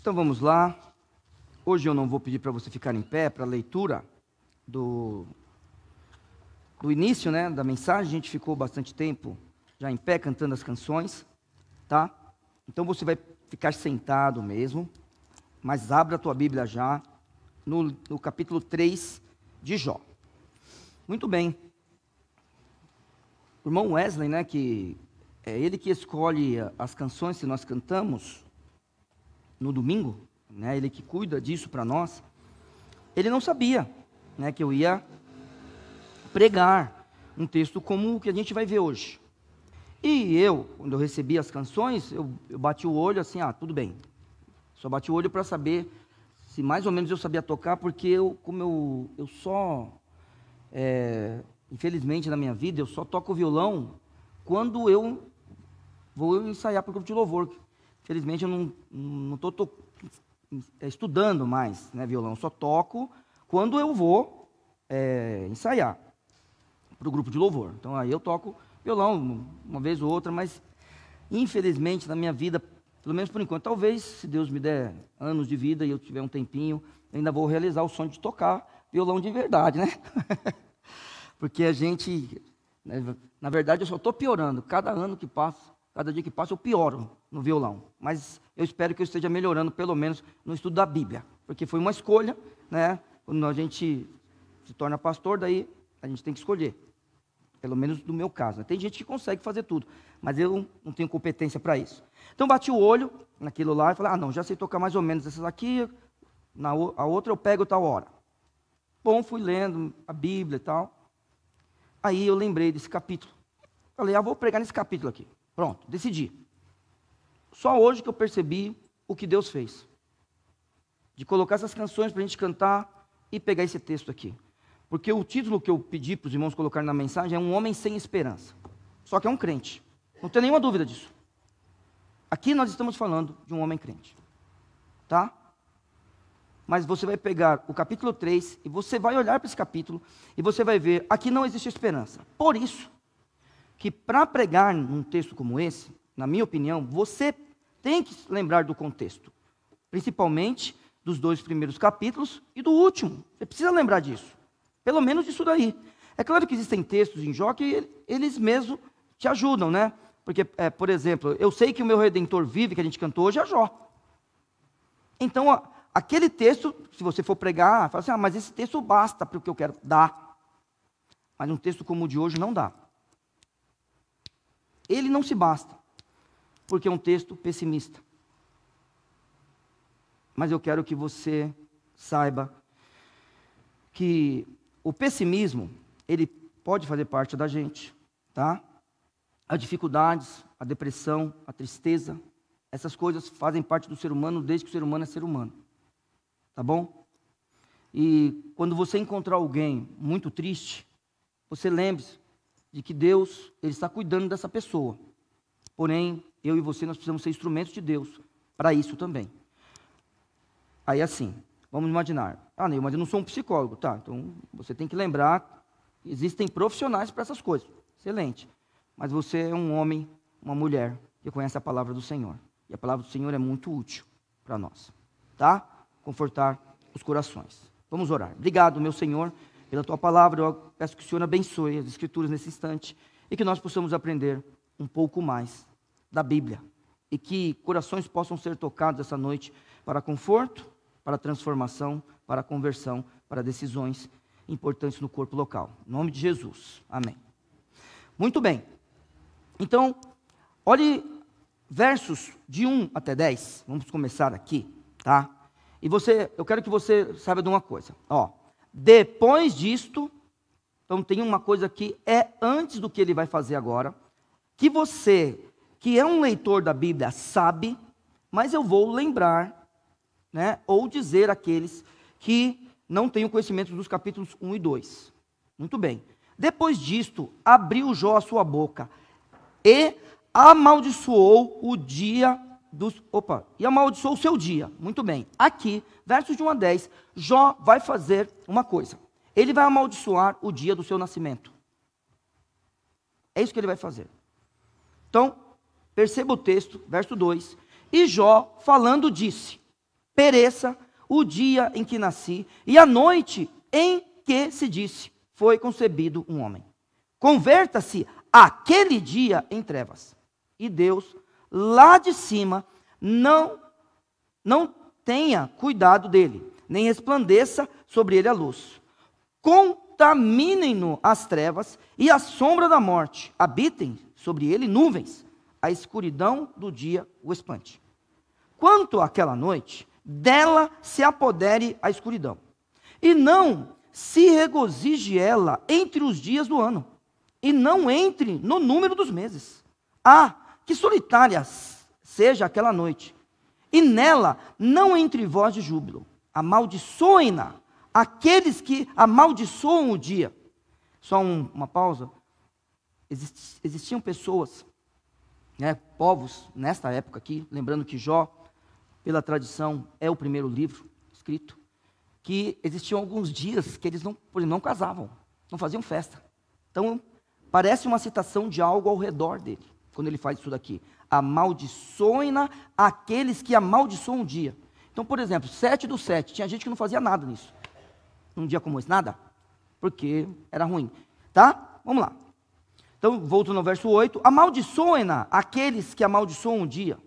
Então vamos lá. Hoje eu não vou pedir para você ficar em pé para a leitura do início, né, da mensagem. A gente ficou bastante tempo já em pé cantando as canções, tá? Então você vai ficar sentado mesmo, mas abra a tua Bíblia já no capítulo 3 de Jó. Muito bem. O irmão Wesley, né, que é ele que escolhe as canções que nós cantamos no domingo, né, ele que cuida disso para nós. Ele não sabia, né, que eu ia pregar um texto como o que a gente vai ver hoje. E eu, quando eu recebi as canções, eu bati o olho assim, tudo bem. Só bati o olho para saber se mais ou menos eu sabia tocar, porque eu só, infelizmente na minha vida, eu só toco violão quando eu vou ensaiar para o grupo de louvor. Infelizmente eu não estou estudando mais, né, violão, eu só toco quando eu vou ensaiar para o grupo de louvor. Então aí eu toco violão uma vez ou outra, mas infelizmente na minha vida, pelo menos por enquanto, talvez se Deus me der anos de vida e eu tiver um tempinho, eu ainda vou realizar o sonho de tocar violão de verdade, né? Porque a gente, né, na verdade eu só estou piorando, cada ano que passa, cada dia que passa eu pioro no violão, mas eu espero que eu esteja melhorando pelo menos no estudo da Bíblia, porque foi uma escolha, né? Quando a gente se torna pastor, daí a gente tem que escolher. Pelo menos no meu caso. Tem gente que consegue fazer tudo, mas eu não tenho competência para isso. Então bati o olho naquilo lá e falei, não, já sei tocar mais ou menos essas aqui, a outra eu pego tal hora. Bom, fui lendo a Bíblia e tal. Aí eu lembrei desse capítulo. Falei, vou pregar nesse capítulo aqui. Pronto, decidi. Só hoje que eu percebi o que Deus fez. De colocar essas canções para a gente cantar e pegar esse texto aqui. Porque o título que eu pedi para os irmãos colocarem na mensagem é Um Homem Sem Esperança. Só que é um crente. Não tem nenhuma dúvida disso. Aqui nós estamos falando de um homem crente. Tá? Mas você vai pegar o capítulo 3 e você vai olhar para esse capítulo e você vai ver, aqui não existe esperança. Por isso, que para pregar num texto como esse, na minha opinião, você tem que lembrar do contexto. Principalmente dos 2 primeiros capítulos e do último. Você precisa lembrar disso. Pelo menos isso daí. É claro que existem textos em Jó que eles mesmos te ajudam, né? Porque, por exemplo, eu sei que o meu Redentor vive, que a gente cantou hoje, é Jó. Então, aquele texto, se você for pregar, fala assim, mas esse texto basta para o que eu quero. Dá. Mas um texto como o de hoje não dá. Ele não se basta, porque é um texto pessimista. Mas eu quero que você saiba que o pessimismo, ele pode fazer parte da gente, tá? As dificuldades, a depressão, a tristeza, essas coisas fazem parte do ser humano desde que o ser humano é ser humano, tá bom? E quando você encontrar alguém muito triste, você lembre-se de que Deus, Ele está cuidando dessa pessoa. Porém, eu e você, nós precisamos ser instrumentos de Deus para isso também. Aí assim, vamos imaginar, Neil, mas eu não sou um psicólogo, tá? Então, você tem que lembrar, existem profissionais para essas coisas, excelente. Mas você é um homem, uma mulher, que conhece a palavra do Senhor. E a palavra do Senhor é muito útil para nós, tá? Confortar os corações. Vamos orar. Obrigado, meu Senhor, pela tua palavra. Eu peço que o Senhor abençoe as Escrituras nesse instante e que nós possamos aprender um pouco mais da Bíblia. E que corações possam ser tocados essa noite para conforto, para transformação, para conversão, para decisões importantes no corpo local. Em nome de Jesus. Amém. Muito bem. Então, olhe versos de 1 até 10. Vamos começar aqui, tá? E eu quero que você saiba de uma coisa. Depois disto, então tem uma coisa que é antes do que ele vai fazer agora, que você, que é um leitor da Bíblia, sabe, mas eu vou lembrar, né, ou dizer àqueles que não têm o conhecimento dos capítulos 1 e 2. Muito bem. Depois disto, abriu Jó a sua boca e amaldiçoou o dia e amaldiçoou o seu dia. Muito bem. Aqui, versos de 1 a 10, Jó vai fazer uma coisa. Ele vai amaldiçoar o dia do seu nascimento. É isso que ele vai fazer. Então, perceba o texto, verso 2. E Jó, falando, disse. pereça o dia em que nasci, e a noite em que se disse, foi concebido um homem. Converta-se aquele dia em trevas, e Deus, lá de cima, não tenha cuidado dele, nem resplandeça sobre ele a luz. Contaminem-no as trevas, e a sombra da morte, habitem sobre ele nuvens, a escuridão do dia o espante. Quanto àquela noite, dela se apodere a escuridão, e não se regozije ela entre os dias do ano, e não entre no número dos meses. Que solitária seja aquela noite, e nela não entre voz de júbilo. Amaldiçoem-na aqueles que amaldiçoam o dia. Só uma pausa. Existiam pessoas, povos, nesta época aqui, lembrando que Jó, pela tradição, é o primeiro livro escrito, que existiam alguns dias que eles não casavam, não faziam festa. Então, parece uma citação de algo ao redor dele, quando ele faz isso daqui. Amaldiçoem-na aqueles que amaldiçoam o dia. Então, por exemplo, 7/7, tinha gente que não fazia nada nisso. Num dia como esse, nada, porque era ruim. Tá? Vamos lá. Então, volto no verso 8. Amaldiçoem-na aqueles que amaldiçoam o dia,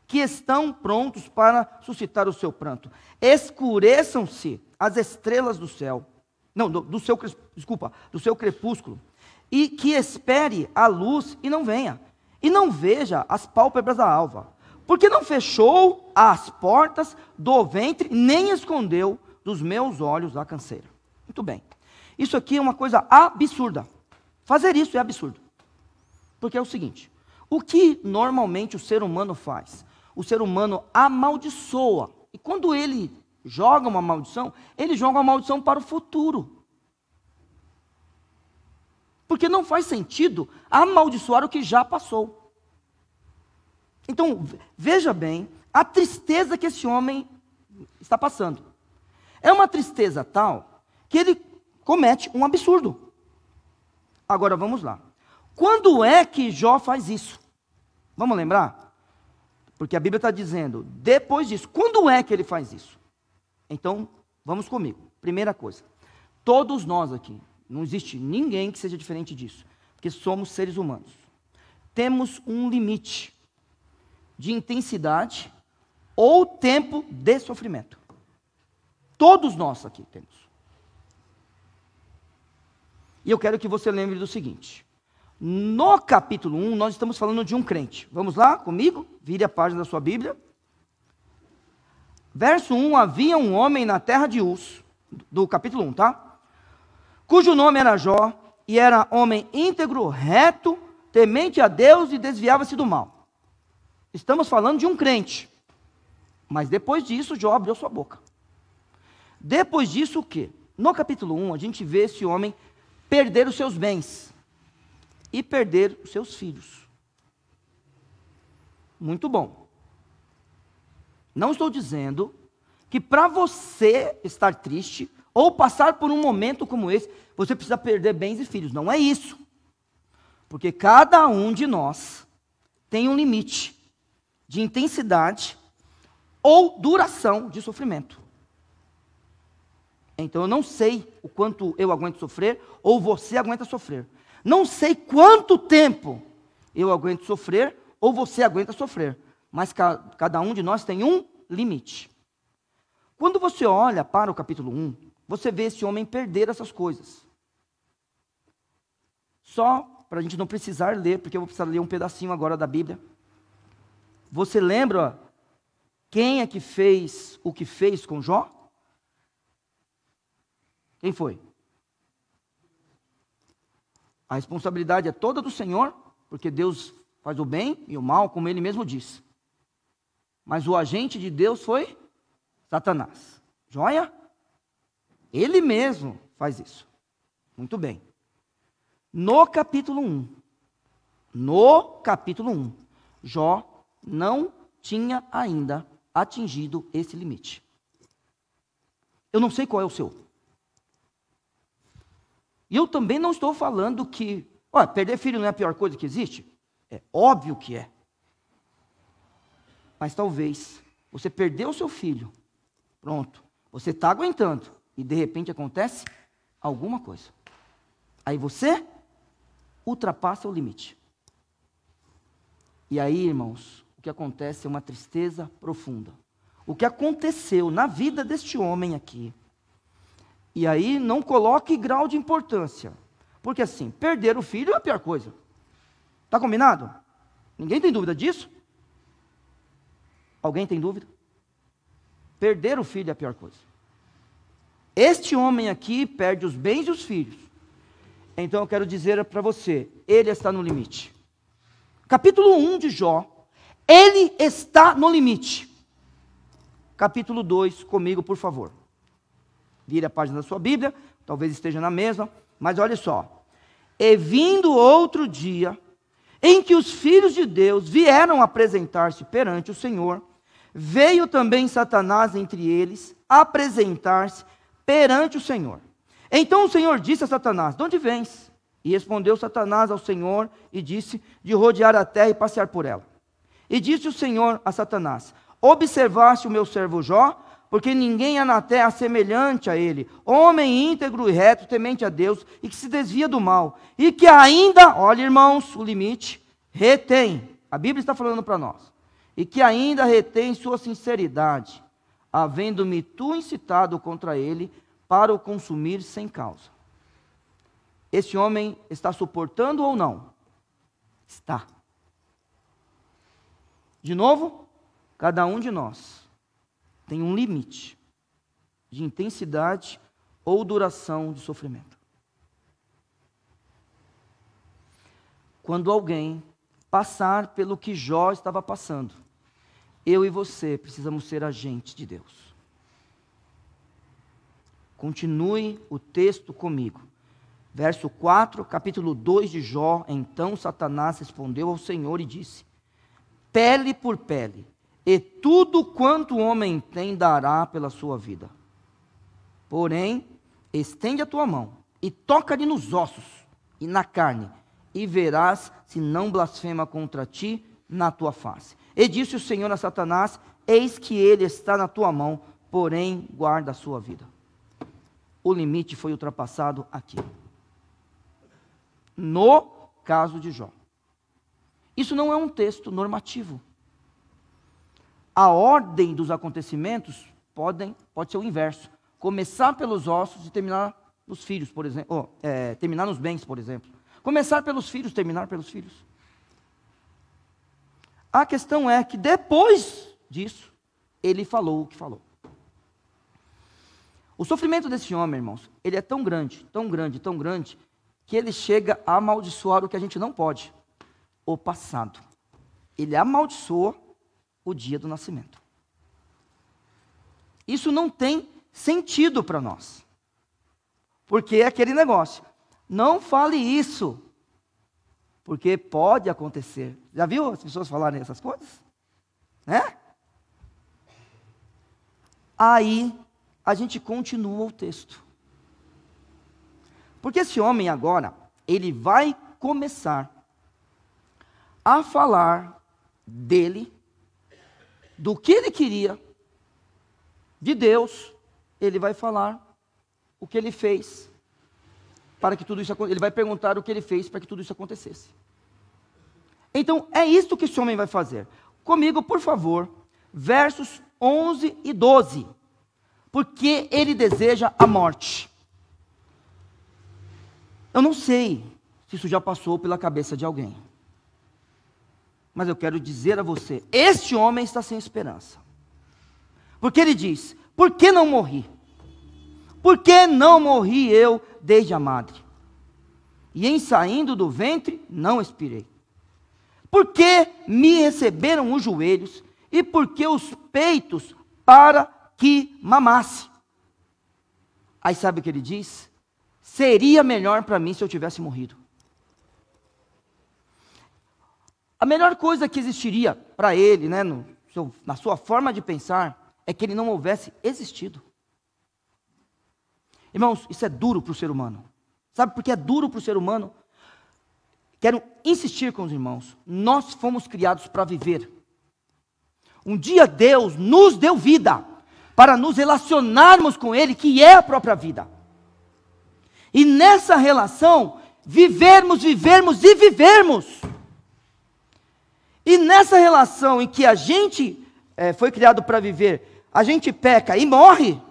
que estão prontos para suscitar o seu pranto. Escureçam-se as estrelas do céu, do seu crepúsculo, e que espere a luz e não venha, e não veja as pálpebras da alva, porque não fechou as portas do ventre, nem escondeu dos meus olhos a canseira. Muito bem. Isso aqui é uma coisa absurda. Fazer isso é absurdo. Porque é o seguinte, o que normalmente o ser humano faz? O ser humano amaldiçoa. E quando ele joga uma maldição, ele joga uma maldição para o futuro. Porque não faz sentido amaldiçoar o que já passou. Então, veja bem a tristeza que esse homem está passando. É uma tristeza tal que ele comete um absurdo. Agora vamos lá. Quando é que Jó faz isso? Vamos lembrar? Porque a Bíblia está dizendo, depois disso, quando é que ele faz isso? Então, vamos comigo. Primeira coisa, todos nós aqui, não existe ninguém que seja diferente disso, porque somos seres humanos. Temos um limite de intensidade ou tempo de sofrimento. Todos nós aqui temos. E eu quero que você lembre do seguinte, no capítulo 1, nós estamos falando de um crente. Vamos lá comigo? Vire a página da sua Bíblia. Verso 1, havia um homem na terra de Uz, do capítulo 1, tá? Cujo nome era Jó, e era homem íntegro, reto, temente a Deus e desviava-se do mal. Estamos falando de um crente. Mas depois disso, Jó abriu sua boca. Depois disso, o quê? No capítulo 1, a gente vê esse homem perder os seus bens e perder os seus filhos. Muito bom. Não estou dizendo que para você estar triste ou passar por um momento como esse, você precisa perder bens e filhos. Não é isso. Porque cada um de nós tem um limite de intensidade ou duração de sofrimento. Então eu não sei o quanto eu aguento sofrer ou você aguenta sofrer. Não sei quanto tempo eu aguento sofrer ou você aguenta sofrer. Mas cada um de nós tem um limite. Quando você olha para o capítulo 1, você vê esse homem perder essas coisas. Só para a gente não precisar ler, porque eu vou precisar ler um pedacinho agora da Bíblia. Você lembra quem é que fez o que fez com Jó? Quem foi? A responsabilidade é toda do Senhor, porque Deus faz o bem e o mal, como Ele mesmo disse. Mas o agente de Deus foi Satanás. Joia? Ele mesmo faz isso. Muito bem. No capítulo 1, Jó não tinha ainda atingido esse limite. Eu não sei qual é o seu. E eu também não estou falando que, perder filho não é a pior coisa que existe. É óbvio que é. Mas talvez você perdeu o seu filho Pronto. Você está aguentando. E de repente acontece alguma coisa. Aí você ultrapassa o limite. E aí, irmãos, o que acontece é uma tristeza profunda. O que aconteceu na vida deste homem aqui. E aí não coloque grau de importância. Porque assim, perder o filho é a pior coisa. Está combinado? Ninguém tem dúvida disso? Alguém tem dúvida? Perder o filho é a pior coisa. Este homem aqui perde os bens e os filhos. Então eu quero dizer para você, ele está no limite. Capítulo 1 de Jó, ele está no limite. Capítulo 2, comigo, por favor. Vire a página da sua Bíblia, talvez esteja na mesma, mas olha só. E vindo outro dia, em que os filhos de Deus vieram apresentar-se perante o Senhor, veio também Satanás entre eles, apresentar-se perante o Senhor. Então o Senhor disse a Satanás, de onde vens? E respondeu Satanás ao Senhor e disse, de rodear a terra e passear por ela. E disse o Senhor a Satanás, observaste o meu servo Jó? Porque ninguém há na terra semelhante a ele, homem íntegro e reto, temente a Deus, e que se desvia do mal, e que ainda, olha irmãos, o limite, retém, a Bíblia está falando para nós, e que ainda retém sua sinceridade, havendo-me tu incitado contra ele, para o consumir sem causa. Esse homem está suportando ou não? Está. De novo, cada um de nós tem um limite de intensidade ou duração de sofrimento. Quando alguém passar pelo que Jó estava passando, eu e você precisamos ser agentes de Deus. Continue o texto comigo. Verso 4, capítulo 2 de Jó. Então Satanás respondeu ao Senhor e disse, pele por pele, e tudo quanto o homem tem dará pela sua vida. Porém, estende a tua mão e toca-lhe nos ossos e na carne, e verás se não blasfema contra ti na tua face. E disse o Senhor a Satanás, eis que ele está na tua mão, porém guarda a sua vida. O limite foi ultrapassado aqui. No caso de Jó. Isso não é um texto normativo. A ordem dos acontecimentos pode ser o inverso. Começar pelos ossos e terminar nos filhos, por exemplo. Terminar nos bens, por exemplo. Começar pelos filhos, terminar pelos filhos. A questão é que depois disso, ele falou o que falou. O sofrimento desse homem, irmãos, ele é tão grande, tão grande, tão grande, que ele chega a amaldiçoar o que a gente não pode. O passado. Ele amaldiçoa o dia do nascimento. Isso não tem sentido para nós. Porque é aquele negócio. Não fale isso. Porque pode acontecer. Já viu as pessoas falarem essas coisas? Né? Aí a gente continua o texto. Porque esse homem agora, ele vai começar a falar dele, do que ele queria, de Deus. Ele vai falar o que ele fez para que tudo isso acontecesse. Ele vai perguntar o que ele fez para que tudo isso acontecesse. Então, é isso que esse homem vai fazer. Comigo, por favor, versos 11 e 12. Porque ele deseja a morte. Eu não sei se isso já passou pela cabeça de alguém. Mas eu quero dizer a você, este homem está sem esperança. Porque ele diz, por que não morri? Por que não morri eu desde a madre? E em saindo do ventre, não expirei. Por que me receberam os joelhos? E por que os peitos para que mamasse? Aí sabe o que ele diz? Seria melhor para mim se eu tivesse morrido. A melhor coisa que existiria para ele, né, na sua forma de pensar, é que ele não houvesse existido. Irmãos, isso é duro para o ser humano. Sabe por que é duro para o ser humano? Quero insistir com os irmãos. Nós fomos criados para viver. Um dia Deus nos deu vida. para nos relacionarmos com Ele, que é a própria vida. E nessa relação, vivermos. E nessa relação em que a gente foi criado para viver, a gente peca e morre,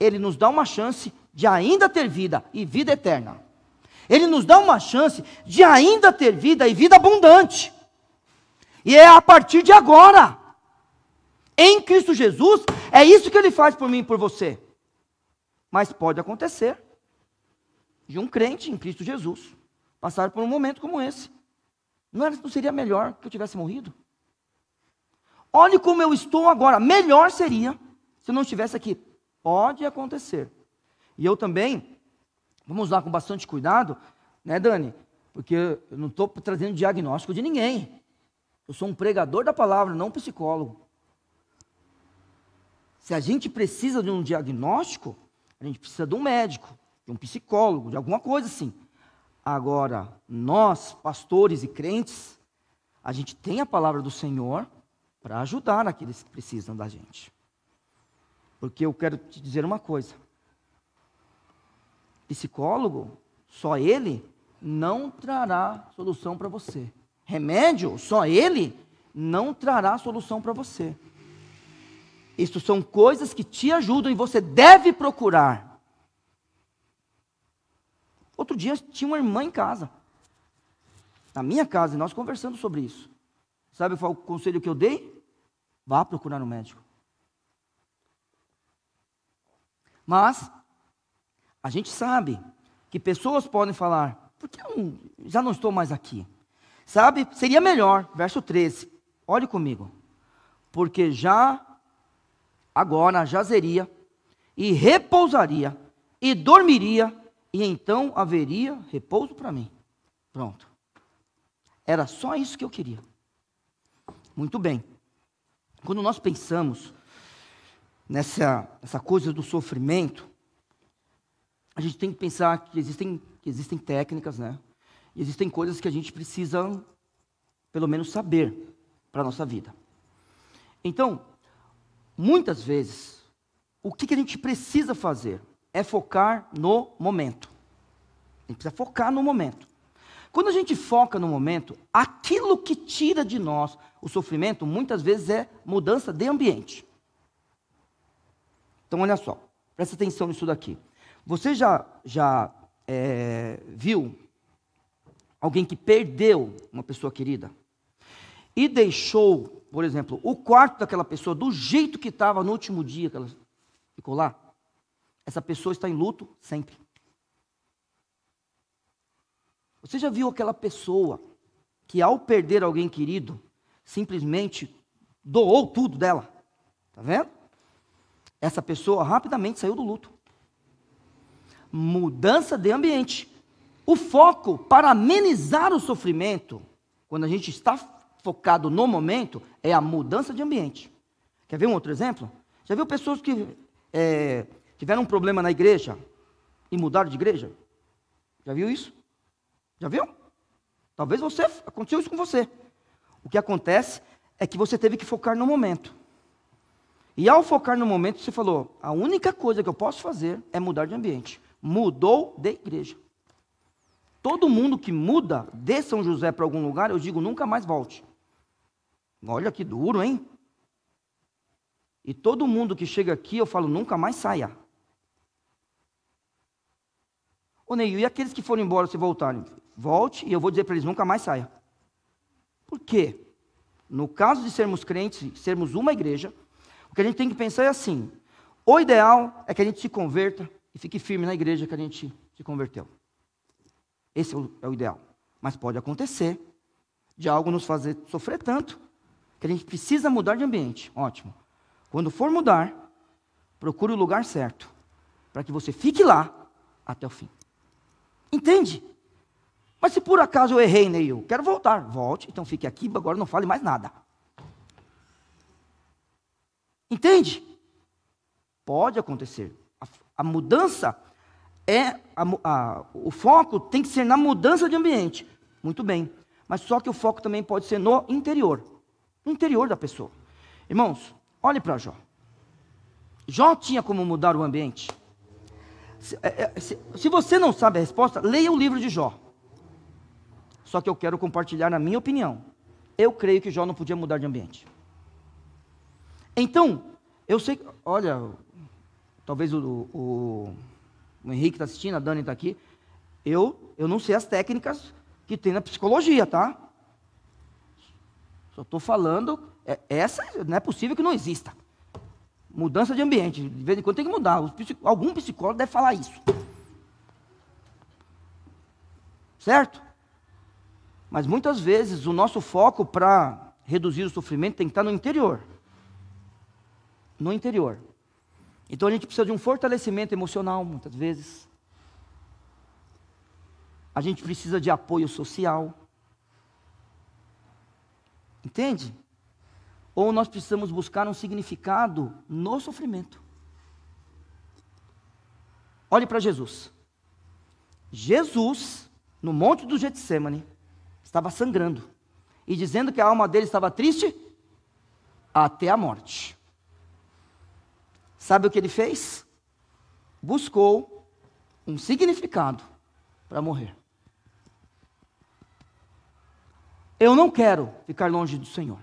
Ele nos dá uma chance de ainda ter vida e vida eterna. Ele nos dá uma chance de ainda ter vida e vida abundante. E é a partir de agora. Em Cristo Jesus, é isso que Ele faz por mim e por você. Mas pode acontecer de um crente em Cristo Jesus passar por um momento como esse. Não seria melhor que eu tivesse morrido? Olhe como eu estou agora. Melhor seria se eu não estivesse aqui. Pode acontecer. E eu também, vamos lá com bastante cuidado, né, Dani? Porque eu não estou trazendo diagnóstico de ninguém. Eu sou um pregador da palavra, não um psicólogo. Se a gente precisa de um diagnóstico, a gente precisa de um médico, de um psicólogo, de alguma coisa assim. Agora, nós, pastores e crentes, a gente tem a palavra do Senhor para ajudar aqueles que precisam da gente. Porque eu quero te dizer uma coisa. Psicólogo, só ele não trará solução para você. Remédio, só ele não trará solução para você. Isso são coisas que te ajudam e você deve procurar. Outro dia tinha uma irmã em casa, na minha casa, e nós conversando sobre isso. Sabe qual o conselho que eu dei? Vá procurar um médico. Mas a gente sabe que pessoas podem falar, por que eu já não estou mais aqui? Sabe, seria melhor, verso 13, olhe comigo. Porque já agora jazeria, e repousaria, e dormiria, e então haveria repouso para mim. Pronto. Era só isso que eu queria. Muito bem. Quando nós pensamos nessa coisa do sofrimento, a gente tem que pensar que existem técnicas, né? E existem coisas que a gente precisa, pelo menos, saber para a nossa vida. Então, muitas vezes, o que a gente precisa fazer é focar no momento. A gente precisa focar no momento. Quando a gente foca no momento, aquilo que tira de nós o sofrimento, muitas vezes é mudança de ambiente. Então, olha só, presta atenção nisso daqui. Você já viu alguém que perdeu uma pessoa querida e deixou, por exemplo, o quarto daquela pessoa do jeito que estava no último dia que ela ficou lá? Essa pessoa está em luto sempre. Você já viu aquela pessoa que, ao perder alguém querido, simplesmente doou tudo dela? Está vendo? Essa pessoa rapidamente saiu do luto. Mudança de ambiente. O foco para amenizar o sofrimento, quando a gente está focado no momento, é a mudança de ambiente. Quer ver um outro exemplo? Já viu pessoas que tiveram um problema na igreja e mudaram de igreja? Já viu isso? Já viu? Talvez aconteceu isso com você. O que acontece é que você teve que focar no momento. E ao focar no momento, você falou, a única coisa que eu posso fazer é mudar de ambiente. Mudou de igreja. Todo mundo que muda de São José para algum lugar, eu digo, nunca mais volte. Olha que duro, hein? E todo mundo que chega aqui, eu falo, nunca mais saia. Ô Neil, e aqueles que foram embora, se voltarem? Volte, e eu vou dizer para eles, nunca mais saia. Por quê? No caso de sermos crentes, sermos uma igreja, o que a gente tem que pensar é assim, o ideal é que a gente se converta e fique firme na igreja que a gente se converteu. Esse é o ideal. Mas pode acontecer de algo nos fazer sofrer tanto, que a gente precisa mudar de ambiente. Ótimo. Quando for mudar, procure o lugar certo, para que você fique lá até o fim. Entende? Mas se por acaso eu errei, Neil, quero voltar. Volte, então fique aqui, agora não fale mais nada. Entende? Pode acontecer. A mudança o foco tem que ser na mudança de ambiente. Muito bem. Mas só que o foco também pode ser no interior. No interior da pessoa. Irmãos, olhe para Jó. Jó tinha como mudar o ambiente. Se você não sabe a resposta, leia o livro de Jó. Só que eu quero compartilhar na minha opinião. Eu creio que Jó não podia mudar de ambiente. Então, eu sei, olha, talvez o Henrique está assistindo, a Dani está aqui. Eu não sei as técnicas que tem na psicologia, tá? Só estou falando, essa não é possível que não exista. Mudança de ambiente, de vez em quando tem que mudar. Algum psicólogo deve falar isso. Certo? Mas muitas vezes o nosso foco para reduzir o sofrimento tem que estar no interior. No interior. Então a gente precisa de um fortalecimento emocional, muitas vezes. A gente precisa de apoio social. Entende? Ou nós precisamos buscar um significado no sofrimento. Olhe para Jesus. Jesus, no monte do Getsêmani, estava sangrando. E dizendo que a alma dele estava triste até a morte. Sabe o que ele fez? Buscou um significado para morrer. Eu não quero ficar longe do Senhor.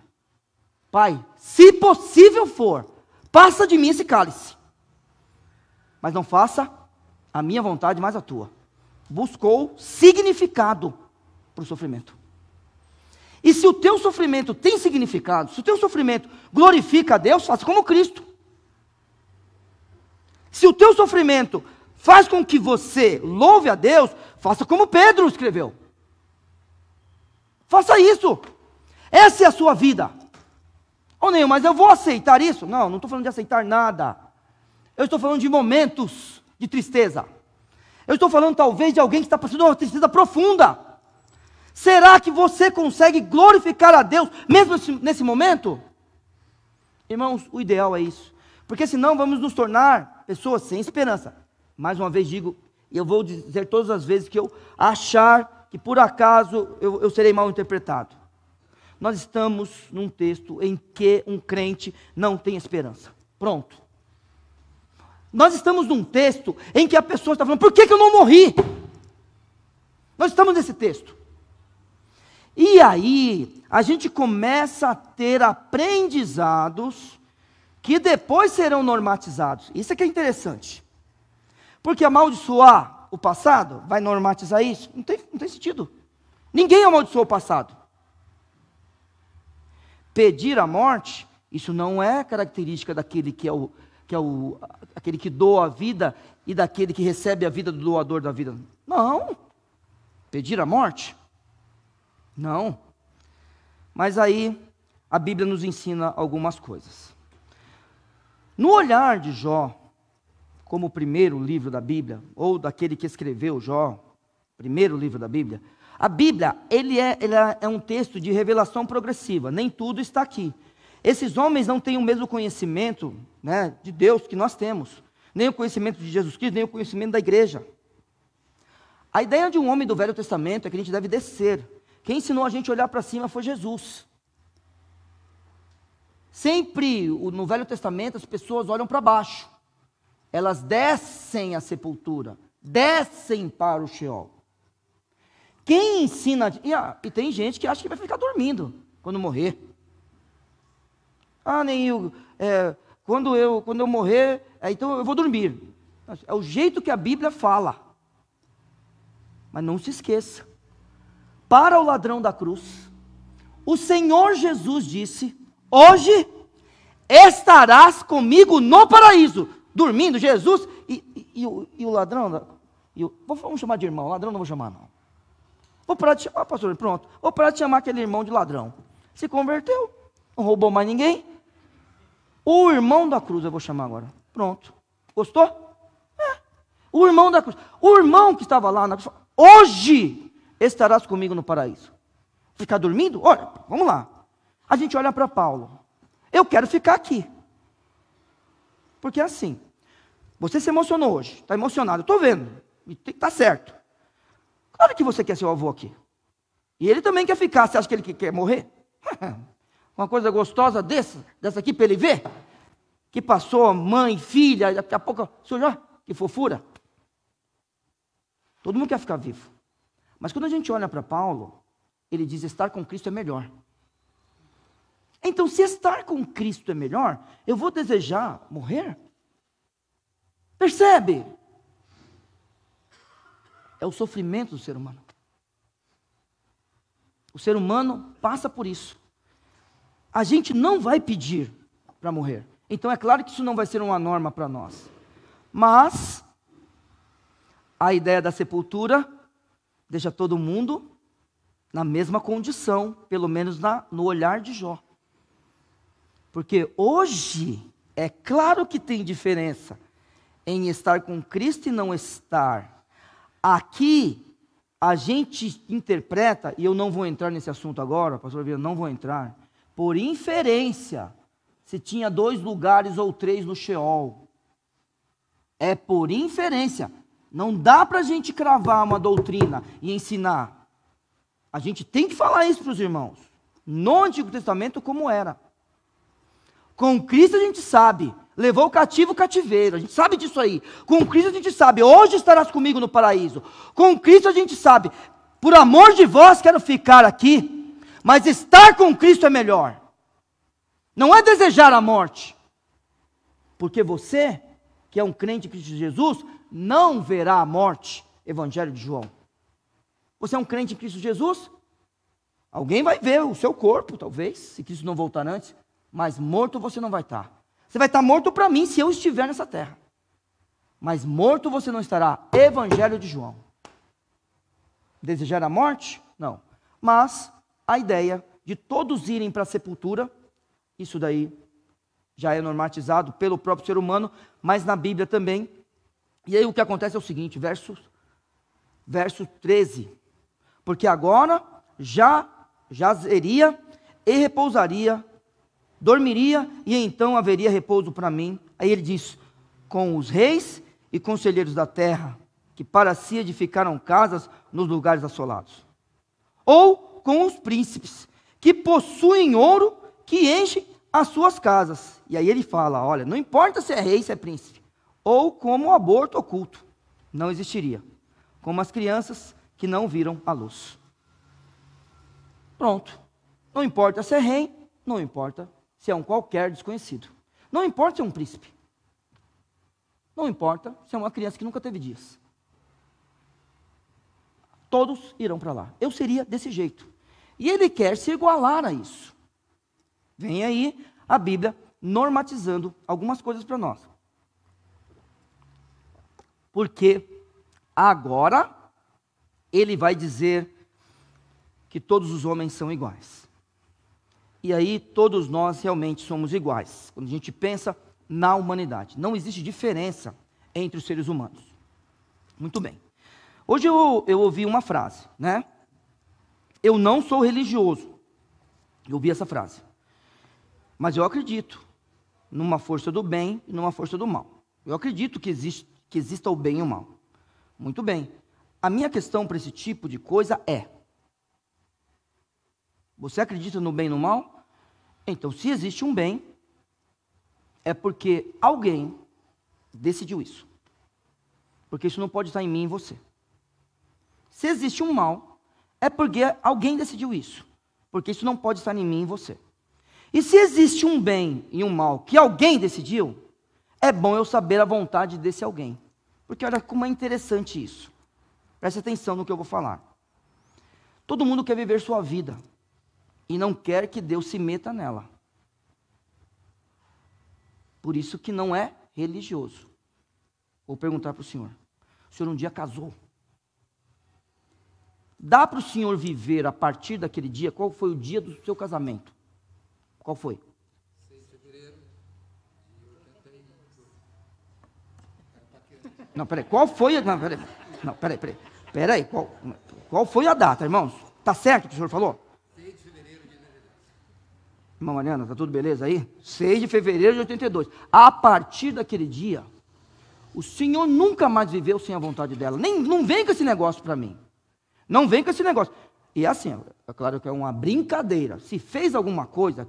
Pai, se possível for, passa de mim esse cálice. Mas não faça a minha vontade, mas a tua. Buscou significado para o sofrimento. E se o teu sofrimento tem significado, se o teu sofrimento glorifica a Deus, faça como Cristo. Se o teu sofrimento faz com que você louve a Deus, faça como Pedro escreveu. Faça isso. Essa é a sua vida. Ou nem, mas eu vou aceitar isso? Não estou falando de aceitar nada. Eu estou falando de momentos de tristeza. Eu estou falando talvez de alguém que está passando uma tristeza profunda. Será que você consegue glorificar a Deus mesmo nesse momento? Irmãos, o ideal é isso. Porque senão vamos nos tornar pessoas sem esperança. Mais uma vez digo, e eu vou dizer todas as vezes que eu achar que por acaso eu serei mal interpretado. Nós estamos num texto em que um crente não tem esperança. Pronto. Nós estamos num texto em que a pessoa está falando, por que eu não morri? Nós estamos nesse texto. E aí, a gente começa a ter aprendizados que depois serão normatizados. Isso é que é interessante. Porque amaldiçoar o passado vai normatizar isso? Não tem sentido. Ninguém amaldiçoou o passado. Pedir a morte, isso não é característica daquele aquele que doa a vida e daquele que recebe a vida do doador da vida. Não. Pedir a morte? Não. Mas aí a Bíblia nos ensina algumas coisas. No olhar de Jó, como o primeiro livro da Bíblia, ou daquele que escreveu Jó, primeiro livro da Bíblia, a Bíblia, ele é um texto de revelação progressiva, nem tudo está aqui. Esses homens não têm o mesmo conhecimento, né, de Deus que nós temos, nem o conhecimento de Jesus Cristo, nem o conhecimento da igreja. A ideia de um homem do Velho Testamento é que a gente deve descer. Quem ensinou a gente a olhar para cima foi Jesus. Sempre no Velho Testamento as pessoas olham para baixo. Elas descem à sepultura, descem para o Sheol. Quem ensina... E tem gente que acha que vai ficar dormindo quando morrer. Quando eu morrer, então eu vou dormir. É o jeito que a Bíblia fala. Mas não se esqueça. Para o ladrão da cruz, o Senhor Jesus disse, hoje estarás comigo no paraíso. Dormindo, Jesus e o ladrão, vamos chamar de irmão, ladrão não vou chamar não. Vou parar de chamar, pastor, pronto. Vou parar de chamar aquele irmão de ladrão. Se converteu, não roubou mais ninguém. O irmão da cruz eu vou chamar agora. Pronto. Gostou? O irmão da cruz. O irmão que estava lá na cruz. Hoje estarás comigo no paraíso. Ficar dormindo? Olha, vamos lá. A gente olha para Paulo. Eu quero ficar aqui. Porque é assim. Você se emocionou hoje. Está emocionado. Eu estou vendo. Está certo. Claro que você quer seu avô aqui. E ele também quer ficar. Você acha que ele quer morrer? Uma coisa gostosa dessa aqui para ele ver? que passou, mãe, filha, daqui a pouco, senhor, já, que fofura. Todo mundo quer ficar vivo. Mas quando a gente olha para Paulo, ele diz, estar com Cristo é melhor. Então, se estar com Cristo é melhor, eu vou desejar morrer? Percebe? É o sofrimento do ser humano. O ser humano passa por isso. A gente não vai pedir para morrer. Então é claro que isso não vai ser uma norma para nós. Mas a ideia da sepultura deixa todo mundo na mesma condição, pelo menos no olhar de Jó. Porque hoje é claro que tem diferença em estar com Cristo e não estar. Aqui a gente interpreta, e eu não vou entrar nesse assunto agora, pastor Vieira, não vou entrar, por inferência, se tinha 2 lugares ou 3 no Sheol. É por inferência. Não dá para a gente cravar uma doutrina e ensinar. A gente tem que falar isso para os irmãos. No Antigo Testamento, como era. Com Cristo a gente sabe. Levou o cativo o cativeiro. A gente sabe disso aí. Com Cristo a gente sabe. Hoje estarás comigo no paraíso. Com Cristo a gente sabe. Por amor de vós quero ficar aqui. Mas estar com Cristo é melhor. Não é desejar a morte. Porque você, que é um crente em Cristo Jesus, não verá a morte. Evangelho de João. Você é um crente em Cristo Jesus? Alguém vai ver o seu corpo, talvez, se Cristo não voltar antes. Mas morto você não vai estar. Você vai estar morto para mim se eu estiver nessa terra. Mas morto você não estará. Evangelho de João. Desejar a morte? Não. Mas a ideia de todos irem para a sepultura, isso daí já é normatizado pelo próprio ser humano, mas na Bíblia também. E aí o que acontece é o seguinte, verso 13. Porque agora já jazeria e repousaria, dormiria e então haveria repouso para mim. Aí ele diz, com os reis e conselheiros da terra, que para si edificaram casas nos lugares assolados. Ou com os príncipes, que possuem ouro, que enchem as suas casas. E aí ele fala, olha, não importa se é rei, se é príncipe. Ou como o aborto oculto, não existiria. Como as crianças que não viram a luz. Pronto. Não importa se é rei, não importa se é um qualquer desconhecido. Não importa se é um príncipe. Não importa se é uma criança que nunca teve dias. Todos irão para lá. Eu seria desse jeito. E ele quer se igualar a isso. Vem aí a Bíblia normatizando algumas coisas para nós. Porque agora ele vai dizer que todos os homens são iguais. E aí todos nós realmente somos iguais. Quando a gente pensa na humanidade. Não existe diferença entre os seres humanos. Muito bem. Hoje eu ouvi uma frase, né? Eu não sou religioso. Eu ouvi essa frase. Mas eu acredito numa força do bem e numa força do mal. Eu acredito que exista o bem e o mal. Muito bem. A minha questão para esse tipo de coisa é: você acredita no bem e no mal? Então, se existe um bem, é porque alguém decidiu isso. Porque isso não pode estar em mim e em você. Se existe um mal, é porque alguém decidiu isso. Porque isso não pode estar em mim e em você. E se existe um bem e um mal que alguém decidiu, é bom eu saber a vontade desse alguém. Porque olha como é interessante isso. Preste atenção no que eu vou falar. Todo mundo quer viver sua vida e não quer que Deus se meta nela. Por isso que não é religioso. Vou perguntar para o senhor. O senhor um dia casou? Dá para o senhor viver a partir daquele dia? Qual foi o dia do seu casamento? Qual foi? 6 de fevereiro de 82. Não, peraí. Qual foi? Não, peraí. Qual foi a data, irmãos? Tá certo o que o senhor falou? 6 de fevereiro de 82. Irmã Mariana, tá tudo beleza aí? 6 de fevereiro de 82. A partir daquele dia, o senhor nunca mais viveu sem a vontade dela. Não vem com esse negócio para mim. Não vem com esse negócio. E assim, é claro que é uma brincadeira. Se fez alguma coisa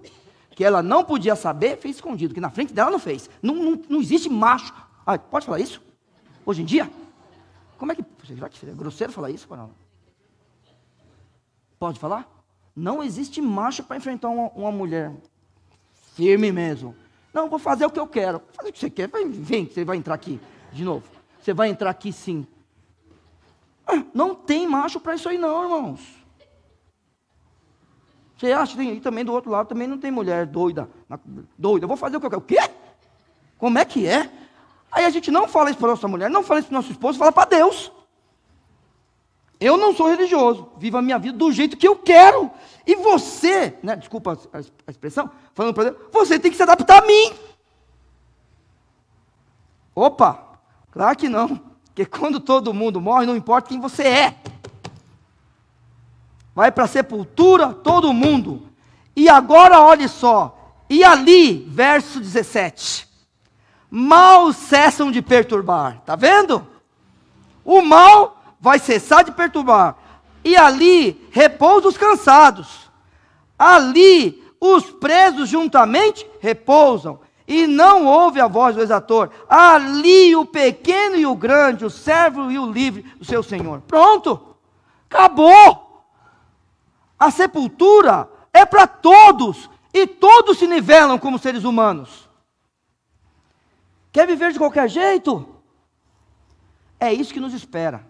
que ela não podia saber, fez escondido, que na frente dela não fez. Não existe macho. Ah, pode falar isso? Hoje em dia? Como é que... É grosseiro falar isso? Não? Pode falar? Não existe macho para enfrentar uma mulher firme mesmo. Não, vou fazer o que eu quero. Fazer o que você quer. Vem, você vai entrar aqui de novo. Você vai entrar aqui sim. Não tem macho para isso aí não, irmãos. Você acha que tem, também do outro lado também não tem mulher doida. Doida, eu vou fazer o que eu quero. O quê? Como é que é? Aí a gente não fala isso para nossa mulher, não fala isso para nosso esposo, fala para Deus. Eu não sou religioso, vivo a minha vida do jeito que eu quero. E você, né, desculpa a expressão, falando para Deus, você tem que se adaptar a mim. Opa, claro que não. Porque quando todo mundo morre, não importa quem você é. Vai para a sepultura todo mundo. E agora olhe só. E ali, verso 17. Mal cessam de perturbar. Está vendo? O mal vai cessar de perturbar. E ali repousa os cansados. Ali os presos juntamente repousam. E não ouve a voz do exator. Ali o pequeno e o grande, o servo e o livre do seu Senhor. Pronto. Acabou. A sepultura é para todos. E todos se nivelam como seres humanos. Quer viver de qualquer jeito? É isso que nos espera.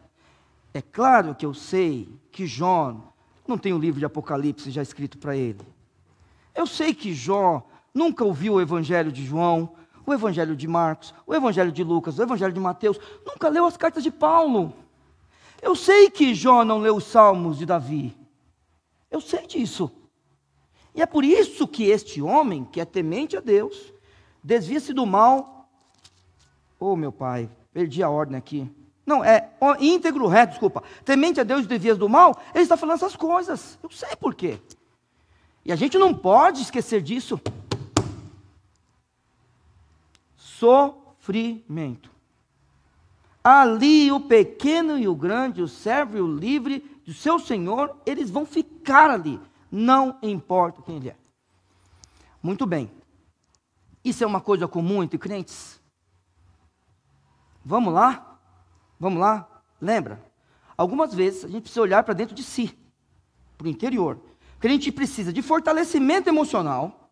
É claro que eu sei que Jó não tem o livro de Apocalipse já escrito para ele. Eu sei que Jó nunca ouviu o Evangelho de João, o Evangelho de Marcos, o Evangelho de Lucas, o Evangelho de Mateus, nunca leu as cartas de Paulo. Eu sei que Jó não leu os Salmos de Davi. Eu sei disso. E é por isso que este homem, que é temente a Deus, desvia-se do mal. Oh, meu pai, perdi a ordem aqui. Não, é íntegro, reto, desculpa. Temente a Deus e desvia-se do mal, ele está falando essas coisas. Eu sei por quê. E a gente não pode esquecer disso. Sofrimento. Ali o pequeno e o grande, o servo e o livre do seu Senhor, eles vão ficar ali. Não importa quem ele é. Muito bem. Isso é uma coisa comum entre crentes? Vamos lá? Vamos lá? Lembra? Algumas vezes a gente precisa olhar para dentro de si, para o interior. Porque a gente precisa de fortalecimento emocional,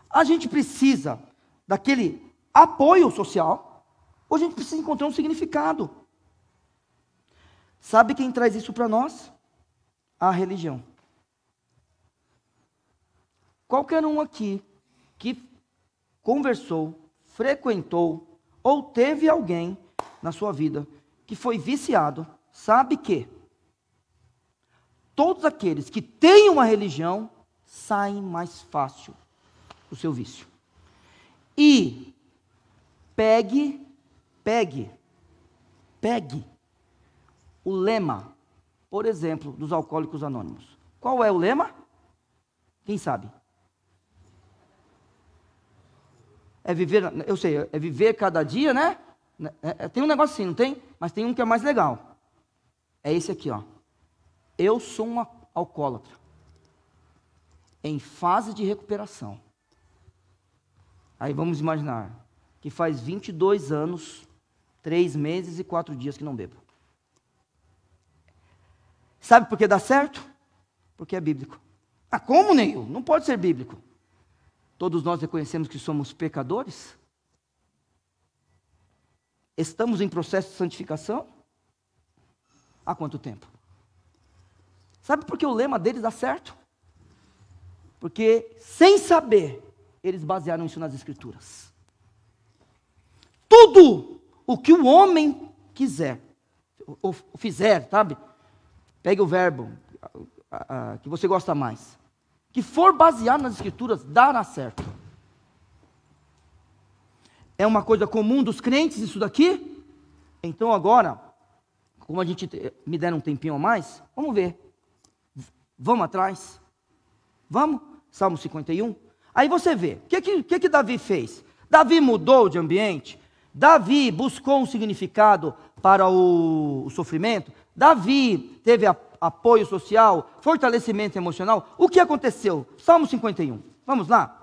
a gente precisa daquele apoio social, ou a gente precisa encontrar um significado. Sabe quem traz isso para nós? A religião. Qualquer um aqui que conversou, frequentou, ou teve alguém na sua vida que foi viciado, sabe que todos aqueles que têm uma religião saem mais fácil do seu vício. E pegue o lema, por exemplo, dos Alcoólicos Anônimos. Qual é o lema? Quem sabe? É viver, eu sei, é viver cada dia, né? Tem um negócio assim, não tem? Mas tem um que é mais legal. É esse aqui, ó. Eu sou um alcoólatra. Em fase de recuperação. Aí vamos imaginar que faz 22 anos, 3 meses e 4 dias que não bebo. Sabe por que dá certo? Porque é bíblico. Ah, como, Neil? Não pode ser bíblico. Todos nós reconhecemos que somos pecadores? Estamos em processo de santificação? Há quanto tempo? Sabe por que o lema deles dá certo? Porque, sem saber, eles basearam isso nas Escrituras. Tudo o que o homem quiser, ou fizer, sabe? Pegue o verbo que você gosta mais. Que for baseado nas Escrituras, dará certo. É uma coisa comum dos crentes isso daqui? Então agora, como a gente me deram um tempinho a mais, vamos ver. Vamos atrás? Vamos? Salmo 51. Aí você vê, o que Davi fez? Davi mudou de ambiente? Davi buscou um significado para o sofrimento? Davi teve apoio social, fortalecimento emocional? O que aconteceu? Salmo 51. Vamos lá?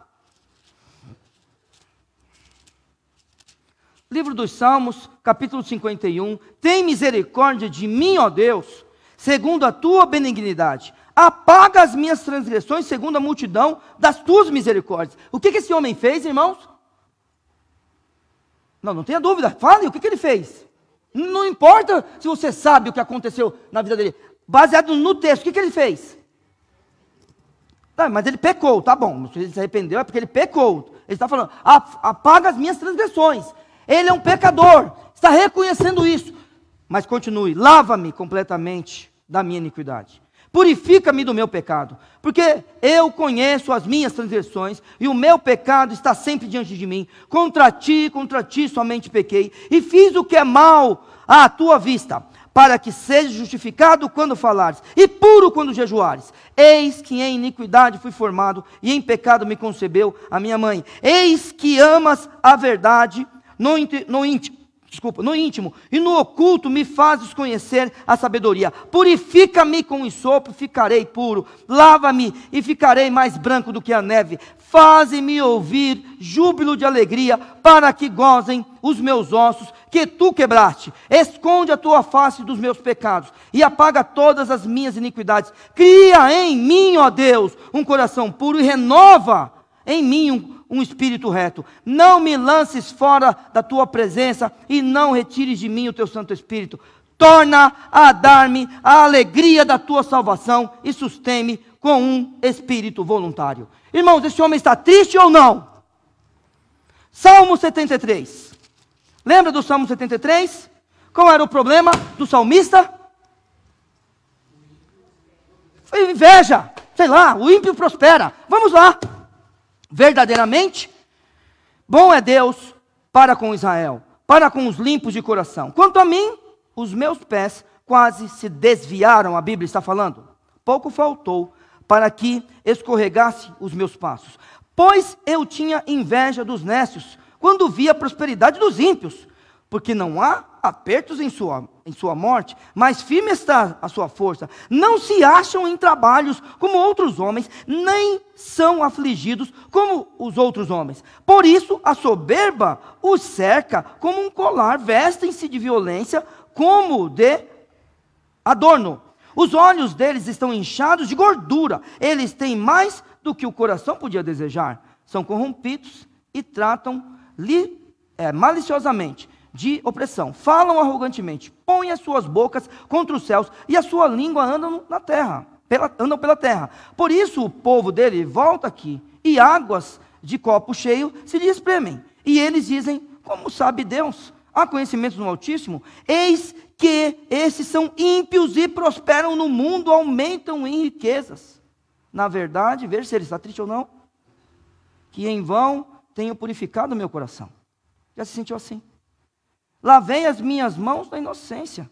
Livro dos Salmos, capítulo 51. Tem misericórdia de mim, ó Deus, segundo a tua benignidade. Apaga as minhas transgressões, segundo a multidão das tuas misericórdias. O que esse homem fez, irmãos? Não tenha dúvida. Fale, o que ele fez? Não importa se você sabe o que aconteceu na vida dele. Baseado no texto, o que ele fez? Mas ele pecou, tá bom. Se ele se arrependeu é porque ele pecou. Ele está falando, apaga as minhas transgressões. Ele é um pecador, está reconhecendo isso. Mas continue, lava-me completamente da minha iniquidade. Purifica-me do meu pecado, porque eu conheço as minhas transgressões, e o meu pecado está sempre diante de mim. Contra ti somente pequei, e fiz o que é mal à tua vista, para que seja justificado quando falares, e puro quando jejuares. Eis que em iniquidade fui formado, e em pecado me concebeu a minha mãe. Eis que amas a verdade no íntimo, e no oculto me fazes conhecer a sabedoria. Purifica-me com hisopo, ficarei puro. Lava-me e ficarei mais branco do que a neve. Faze-me ouvir júbilo de alegria, para que gozem os meus ossos, que tu quebraste. Esconde a tua face dos meus pecados, e apaga todas as minhas iniquidades. Cria em mim, ó Deus, um coração puro, e renova em mim um espírito reto. Não me lances fora da tua presença, e não retires de mim o teu Santo Espírito. Torna a dar-me a alegria da tua salvação, e sustém-me com um espírito voluntário. Irmãos, esse homem está triste ou não? Salmo 73. Lembra do Salmo 73? Qual era o problema do salmista? Foi inveja. Sei lá, o ímpio prospera. Vamos lá. Verdadeiramente, bom é Deus para com Israel, para com os limpos de coração. Quanto a mim, os meus pés quase se desviaram, a Bíblia está falando. Pouco faltou para que escorregasse os meus passos. Pois eu tinha inveja dos nécios, quando via a prosperidade dos ímpios. Porque não há apertos em sua morte, mas firme está a sua força. Não se acham em trabalhos como outros homens, nem são afligidos como os outros homens. Por isso a soberba os cerca como um colar, vestem-se de violência como de adorno. Os olhos deles estão inchados de gordura, eles têm mais do que o coração podia desejar. São corrompidos e tratam-lhe maliciosamente de opressão, falam arrogantemente, põem as suas bocas contra os céus, e a sua língua andam na terra, andam pela terra. Por isso o povo dele volta aqui, e águas de copo cheio se lhe espremem. E eles dizem, como sabe Deus? Há conhecimento no Altíssimo? Eis que esses são ímpios e prosperam no mundo, aumentam em riquezas. Na verdade, veja se ele está triste ou não, que em vão tenho purificado o meu coração. Já se sentiu assim? Lavei as minhas mãos da inocência,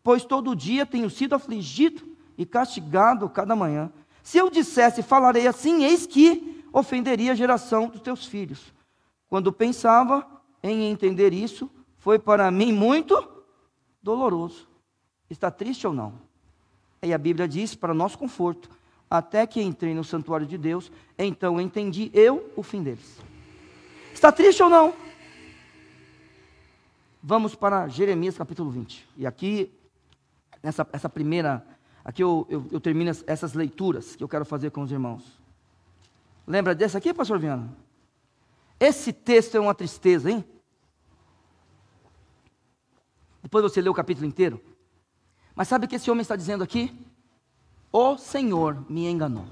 pois todo dia tenho sido afligido e castigado cada manhã. Se eu dissesse, falarei assim, eis que ofenderia a geração dos teus filhos. Quando pensava em entender isso, foi para mim muito doloroso. Está triste ou não? E a Bíblia diz, para nosso conforto, até que entrei no santuário de Deus, então entendi eu o fim deles. Está triste ou não? Vamos para Jeremias capítulo 20. E aqui, essa primeira, aqui eu termino essas leituras que eu quero fazer com os irmãos. Lembra desse aqui, pastor Viana? Esse texto é uma tristeza, hein? Depois você lê o capítulo inteiro. Mas sabe o que esse homem está dizendo aqui? O Senhor me enganou.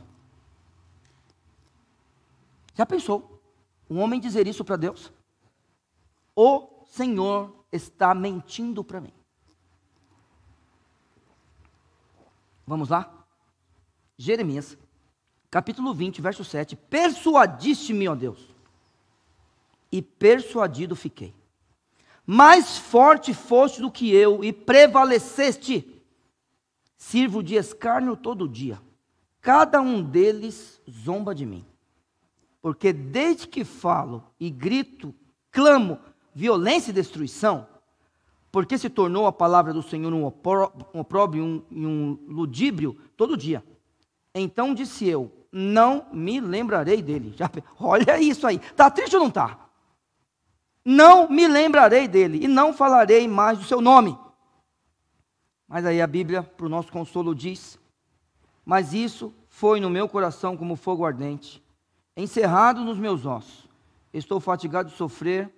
Já pensou? Um homem dizer isso para Deus? O Senhor está mentindo para mim. Vamos lá? Jeremias, capítulo 20, verso 7. Persuadiste-me, ó Deus, e persuadido fiquei. Mais forte foste do que eu, e prevaleceste. Sirvo de escárnio todo dia. Cada um deles zomba de mim. Porque desde que falo e grito, clamo, violência e destruição, porque se tornou a palavra do Senhor um opróbrio e um ludíbrio todo dia. Então disse eu, não me lembrarei dele. Olha isso aí, está triste ou não está? não me lembrarei dele, e não falarei mais do seu nome. Mas aí a Bíblia, para o nosso consolo, diz: mas isso foi no meu coração como fogo ardente, encerrado nos meus ossos. Estou fatigado de sofrer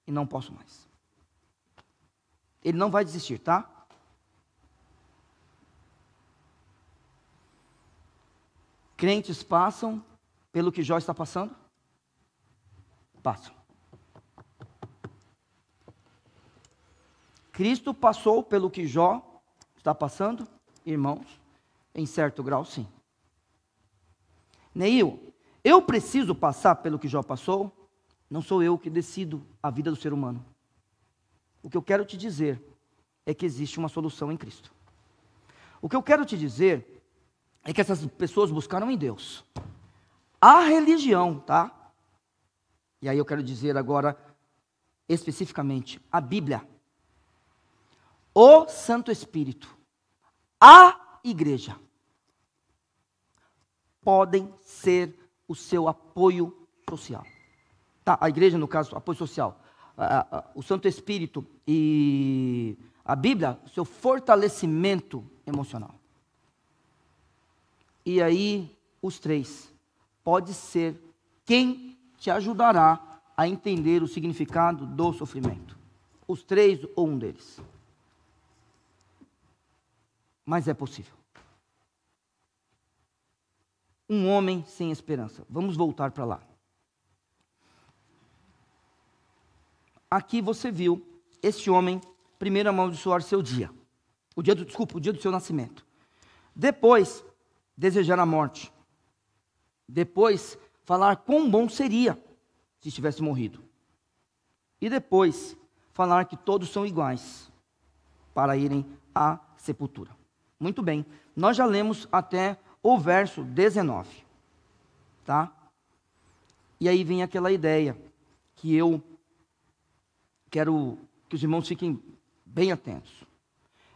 e não posso mais. Ele não vai desistir, tá? Crentes passam pelo que Jó está passando? Passam. Cristo passou pelo que Jó está passando? Irmãos, em certo grau, sim. Neil, eu preciso passar pelo que Jó passou? Não sou eu que decido a vida do ser humano. O que eu quero te dizer é que existe uma solução em Cristo. O que eu quero te dizer é que essas pessoas buscaram em Deus. A religião, tá? E aí eu quero dizer agora, especificamente, a Bíblia, o Santo Espírito, a igreja, podem ser o seu apoio social. Tá, a igreja, no caso, apoio social. O Santo Espírito e a Bíblia, o seu fortalecimento emocional. E aí, os três, pode ser quem te ajudará a entender o significado do sofrimento. Os três ou um deles. Mas é possível. Um homem sem esperança. Vamos voltar para lá. Aqui você viu este homem primeiro amaldiçoar seu dia. O dia do seu nascimento. Depois, desejar a morte. Depois, falar quão bom seria se tivesse morrido. E depois, falar que todos são iguais para irem à sepultura. Muito bem, nós já lemos até o verso 19, tá? E aí vem aquela ideia que eu quero que os irmãos fiquem bem atentos.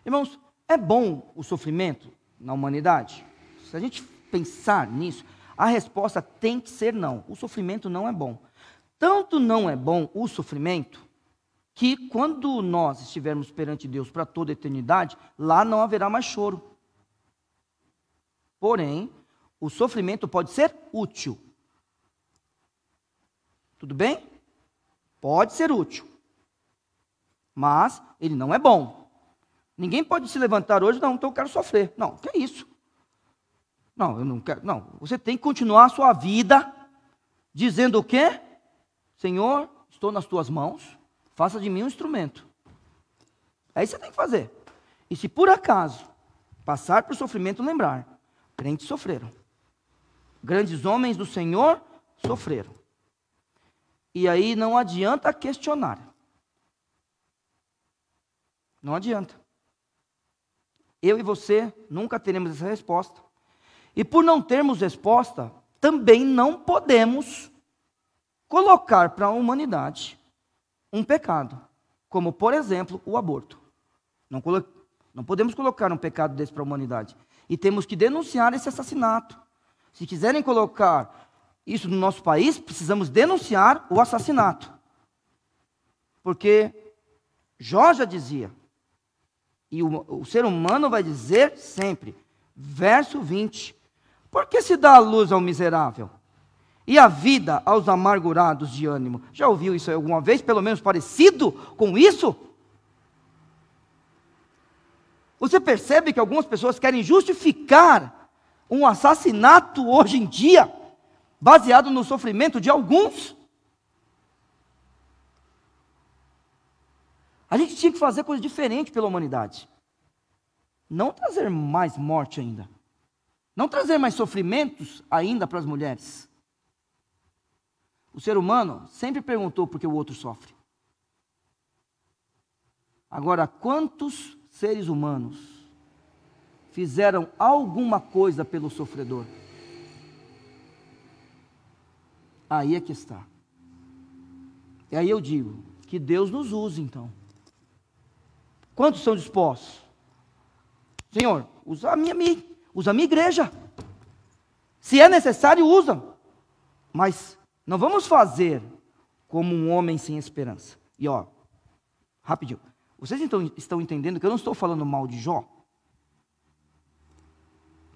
Irmãos, é bom o sofrimento na humanidade? Se a gente pensar nisso, a resposta tem que ser não. O sofrimento não é bom. Tanto não é bom o sofrimento, que quando nós estivermos perante Deus para toda a eternidade, lá não haverá mais choro. Porém, o sofrimento pode ser útil. Tudo bem? Pode ser útil. Mas ele não é bom. Ninguém pode se levantar hoje, não, então eu quero sofrer. Não, que é isso? Não, eu não quero. Não, você tem que continuar a sua vida dizendo o quê? Senhor, estou nas tuas mãos, faça de mim um instrumento. É isso que você tem que fazer. E se por acaso passar por sofrimento, lembrar, crentes sofreram. Grandes homens do Senhor sofreram. E aí não adianta questionar. Não adianta. Eu e você nunca teremos essa resposta. E por não termos resposta, também não podemos colocar para a humanidade um pecado, como, por exemplo, o aborto. Não podemos colocar um pecado desse para a humanidade. E temos que denunciar esse assassinato. Se quiserem colocar isso no nosso país, precisamos denunciar o assassinato. Porque Jó já dizia, e o ser humano vai dizer sempre, verso 20, por que se dá a luz ao miserável? E a vida aos amargurados de ânimo? Já ouviu isso alguma vez, pelo menos parecido com isso? Você percebe que algumas pessoas querem justificar um assassinato hoje em dia, baseado no sofrimento de alguns? A gente tinha que fazer coisa diferente pela humanidade. Não trazer mais morte ainda. Não trazer mais sofrimentos ainda para as mulheres. O ser humano sempre perguntou por que o outro sofre. Agora, quantos seres humanos fizeram alguma coisa pelo sofredor? Aí é que está. E aí eu digo, que Deus nos use então. Quantos são dispostos? Senhor, usa a minha igreja. Se é necessário, usa. Mas não vamos fazer como um homem sem esperança. E ó, rapidinho, vocês estão entendendo que eu não estou falando mal de Jó?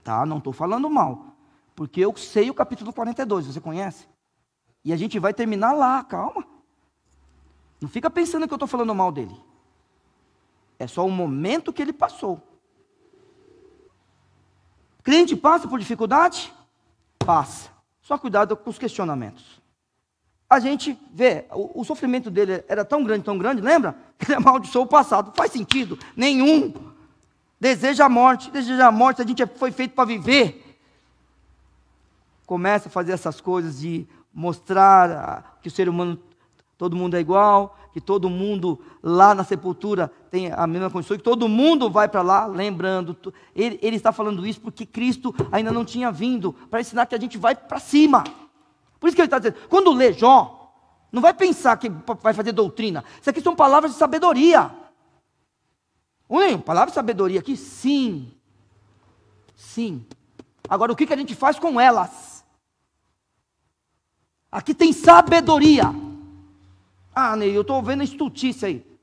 Tá, não estou falando mal, porque eu sei o capítulo 42, você conhece? E a gente vai terminar lá, calma. Não fica pensando que eu estou falando mal dele. É só o momento que ele passou. Crente passa por dificuldade? Passa. Só cuidado com os questionamentos. A gente vê, o sofrimento dele era tão grande, lembra? Ele amaldiçoou o passado. Faz sentido? Nenhum. Deseja a morte, a gente foi feito para viver. Começa a fazer essas coisas de mostrar que o ser humano, todo mundo é igual, que todo mundo lá na sepultura tem a mesma condição, que todo mundo vai para lá, lembrando. Ele está falando isso porque Cristo ainda não tinha vindo, para ensinar que a gente vai para cima. Por isso que ele está dizendo, quando lê Jó, não vai pensar que vai fazer doutrina. Isso aqui são palavras de sabedoria. Palavra de sabedoria aqui? Sim. Sim. Agora, o que a gente faz com elas? Aqui tem sabedoria. Ah, Ney, eu estou vendo estultice aí.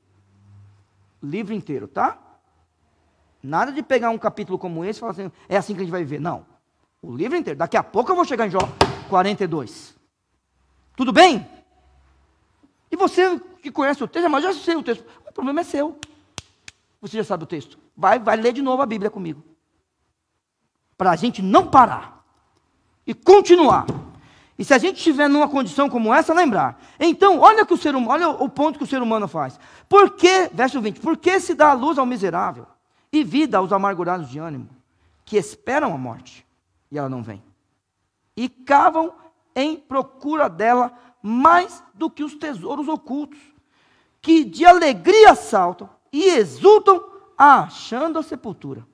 Livro inteiro, tá? Nada de pegar um capítulo como esse e falar assim, é assim que a gente vai viver. Não. O livro inteiro. Daqui a pouco eu vou chegar em Jó 42. Tudo bem? E você que conhece o texto, mas já sei o texto. O problema é seu. Você já sabe o texto. Vai ler de novo a Bíblia comigo. Para a gente não parar. E continuar. E se a gente estiver numa condição como essa, lembrar. Então, olha o ponto que o ser humano faz. Por que, verso 20, por que se dá a luz ao miserável e vida aos amargurados de ânimo, que esperam a morte, e ela não vem, e cavam em procura dela mais do que os tesouros ocultos, que de alegria saltam e exultam achando a sepultura?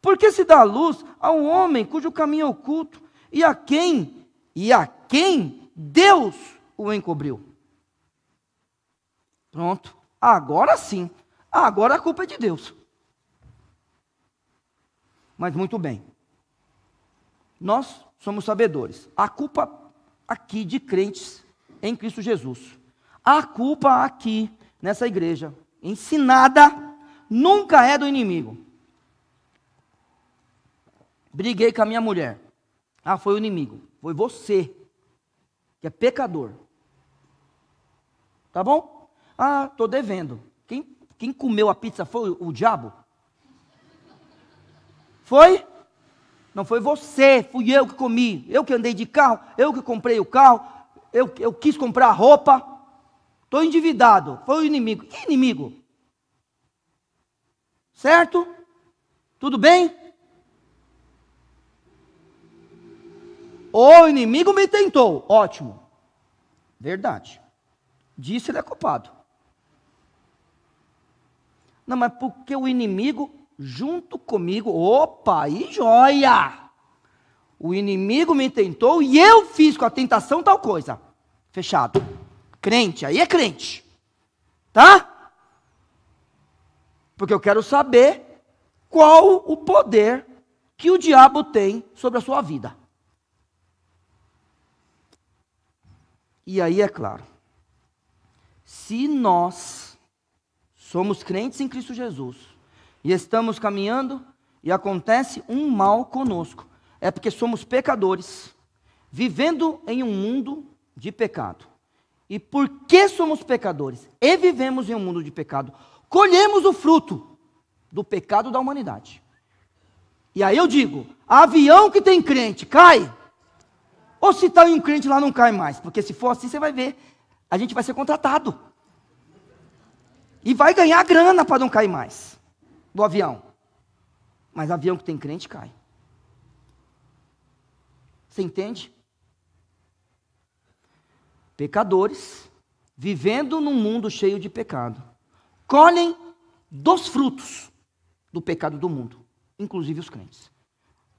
Por que se dá a luz a um homem cujo caminho é oculto, e a quem Deus o encobriu? Pronto, agora sim, agora a culpa é de Deus. Mas muito bem, nós somos sabedores. A culpa aqui de crentes em Cristo Jesus, a culpa aqui nessa igreja ensinada nunca é do inimigo. Briguei com a minha mulher. Ah, foi o inimigo. Foi você, que é pecador. Tá bom? Ah, estou devendo. Quem comeu a pizza foi o diabo? Foi? Não foi você, fui eu que comi. Eu que andei de carro, eu que comprei o carro, eu quis comprar roupa. Estou endividado. Foi o inimigo. Que inimigo? Certo? Tudo bem? O inimigo me tentou. Ótimo. Verdade. Disse ele é culpado. Não, mas porque o inimigo junto comigo, opa, aí joia! O inimigo me tentou e eu fiz com a tentação tal coisa. Fechado. Crente, aí é crente. Tá? Porque eu quero saber qual o poder que o diabo tem sobre a sua vida. E aí é claro, se nós somos crentes em Cristo Jesus e estamos caminhando e acontece um mal conosco, é porque somos pecadores, vivendo em um mundo de pecado. E porque somos pecadores e vivemos em um mundo de pecado, colhemos o fruto do pecado da humanidade. E aí eu digo, avião que tem crente cai? Ou se está um crente lá não cai mais? Porque se for assim, você vai ver, a gente vai ser contratado. E vai ganhar grana para não cair mais do avião. Mas avião que tem crente cai. Você entende? Pecadores, vivendo num mundo cheio de pecado, colhem dos frutos do pecado do mundo, inclusive os crentes.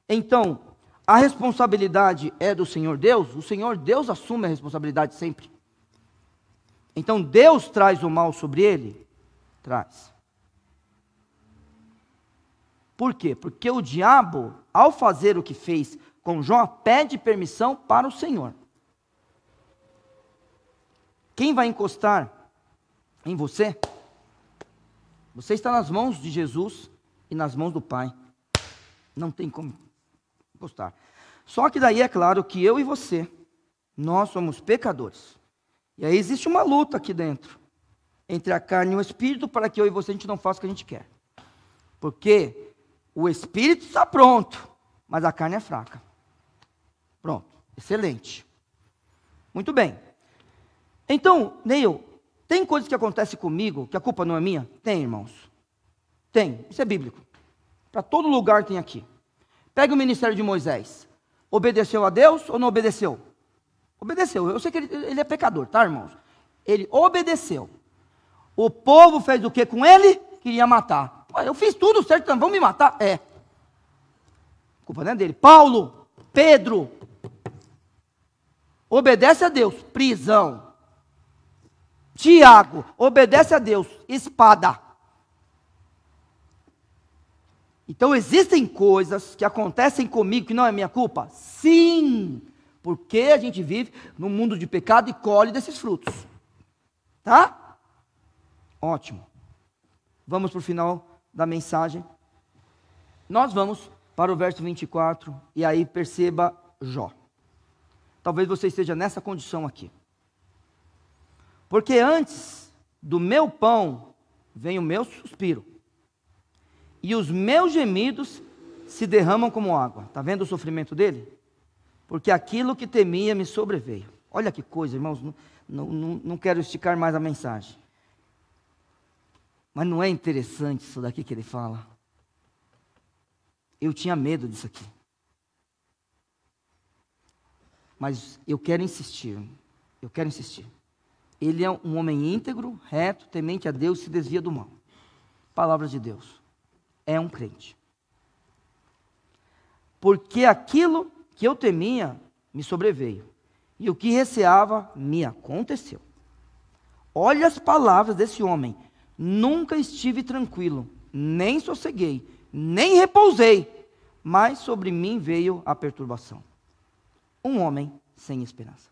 Então, a responsabilidade é do Senhor Deus, o Senhor Deus assume a responsabilidade sempre. Então Deus traz o mal sobre ele? Traz. Por quê? Porque o diabo, ao fazer o que fez com Jó, pede permissão para o Senhor. Quem vai encostar em você? Você está nas mãos de Jesus e nas mãos do Pai. Não tem como encostar. Só que daí é claro que eu e você, nós somos pecadores. E aí existe uma luta aqui dentro, entre a carne e o Espírito, para que eu e você a gente não faça o que a gente quer. Porque o Espírito está pronto, mas a carne é fraca. Pronto, excelente. Muito bem. Então, Neil, tem coisas que acontecem comigo, que a culpa não é minha? Tem, irmãos. Tem, isso é bíblico. Para todo lugar tem aqui. Pega o ministério de Moisés. Obedeceu a Deus ou não obedeceu? Obedeceu. Eu sei que ele é pecador, tá, irmãos? Ele obedeceu. O povo fez o que com ele? Queria matar. Eu fiz tudo certo, então vão me matar? É. A culpa não é dele. Paulo, Pedro, obedece a Deus, prisão. Tiago, obedece a Deus, espada. Então existem coisas que acontecem comigo que não é minha culpa? Sim, porque a gente vive num mundo de pecado e colhe desses frutos. Tá? Ótimo. Vamos para o final da mensagem. Nós vamos para o verso 24, e aí perceba Jó. Talvez você esteja nessa condição aqui. Porque antes do meu pão vem o meu suspiro, e os meus gemidos se derramam como água. Está vendo o sofrimento dele? Porque aquilo que temia me sobreveio. Olha que coisa, irmãos, não quero esticar mais a mensagem. Mas não é interessante isso daqui que ele fala? Eu tinha medo disso aqui. Mas eu quero insistir. Ele é um homem íntegro, reto, temente a Deus, se desvia do mal. Palavra de Deus. É um crente. Porque aquilo que eu temia me sobreveio, e o que receava me aconteceu. Olha as palavras desse homem. Nunca estive tranquilo, nem sosseguei, nem repousei, mas sobre mim veio a perturbação. Um homem sem esperança.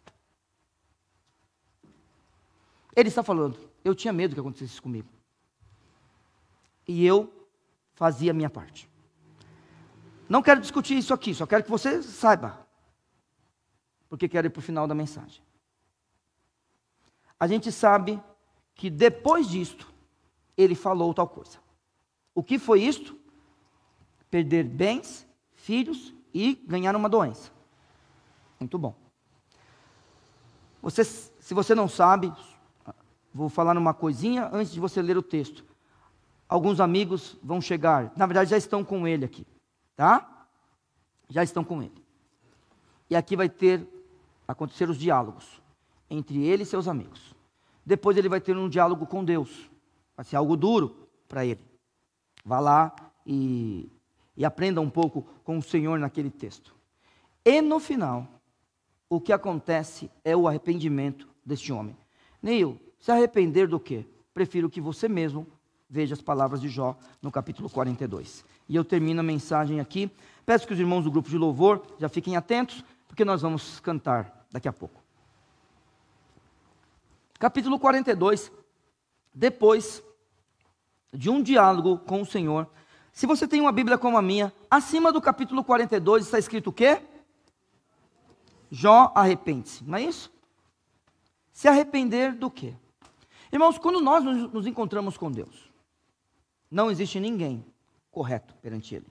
Ele está falando, eu tinha medo que acontecesse isso comigo. E eu fazia a minha parte. Não quero discutir isso aqui, só quero que você saiba. Porque quero ir para o final da mensagem. A gente sabe que depois disto, ele falou tal coisa. O que foi isto? Perder bens, filhos e ganhar uma doença. Muito bom. Se você não sabe, vou falar uma coisinha antes de você ler o texto. Alguns amigos vão chegar, na verdade já estão com ele aqui, tá? Já estão com ele. E aqui vai acontecer os diálogos entre ele e seus amigos. Depois ele vai ter um diálogo com Deus. Vai ser algo duro para ele. Vá lá e aprenda um pouco com o Senhor naquele texto. E no final, o que acontece é o arrependimento deste homem. Neil, se arrepender do quê? Prefiro que você mesmo veja as palavras de Jó no capítulo 42. E eu termino a mensagem aqui. Peço que os irmãos do grupo de louvor já fiquem atentos, porque nós vamos cantar daqui a pouco. Capítulo 42, depois de um diálogo com o Senhor. Se você tem uma Bíblia como a minha, acima do capítulo 42 está escrito o quê? Jó arrepende-se, não é isso? Se arrepender do quê? Irmãos, quando nós nos encontramos com Deus, não existe ninguém correto perante Ele.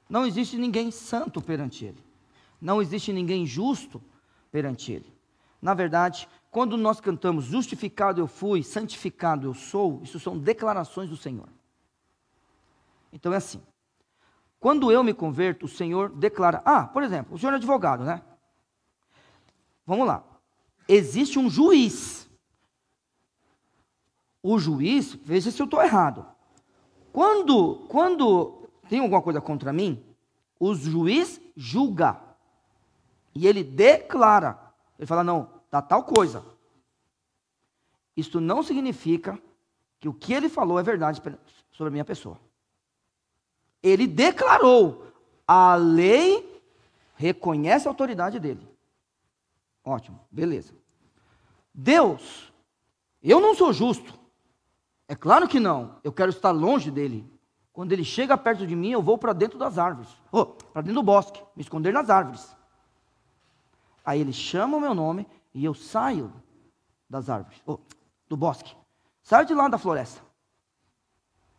Não existe ninguém santo perante Ele. Não existe ninguém justo perante Ele. Na verdade, quando nós cantamos justificado eu fui, santificado eu sou, isso são declarações do Senhor. Então é assim. Quando eu me converto, o Senhor declara. Por exemplo, o senhor é advogado, né? Vamos lá. Existe um juiz. O juiz, veja se eu estou errado. Quando tem alguma coisa contra mim, o juiz julga. E ele declara. Ele fala, não, está tal coisa. Isto não significa que o que ele falou é verdade sobre a minha pessoa. Ele declarou. A lei reconhece a autoridade dele. Ótimo, beleza. Deus, eu não sou justo. É claro que não. Eu quero estar longe dele. Quando ele chega perto de mim, eu vou para dentro das árvores. Para dentro do bosque, me esconder nas árvores. Aí ele chama o meu nome e eu saio das árvores, do bosque. Saio de lá da floresta.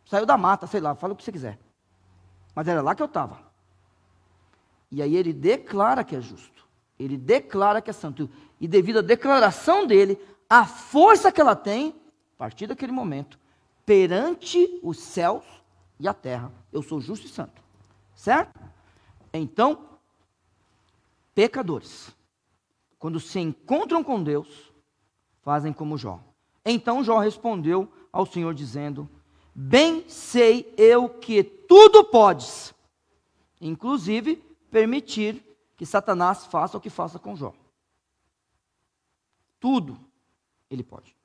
Saio da mata, sei lá, fala o que você quiser. Mas era lá que eu estava. E aí ele declara que é justo. Ele declara que é santo. E devido à declaração dele, a força que ela tem, a partir daquele momento, perante os céus e a terra, eu sou justo e santo. Certo? Então, pecadores, quando se encontram com Deus, fazem como Jó. Então Jó respondeu ao Senhor dizendo: bem sei eu que tudo podes, inclusive permitir que Satanás faça o que faça com Jó. Tudo ele pode.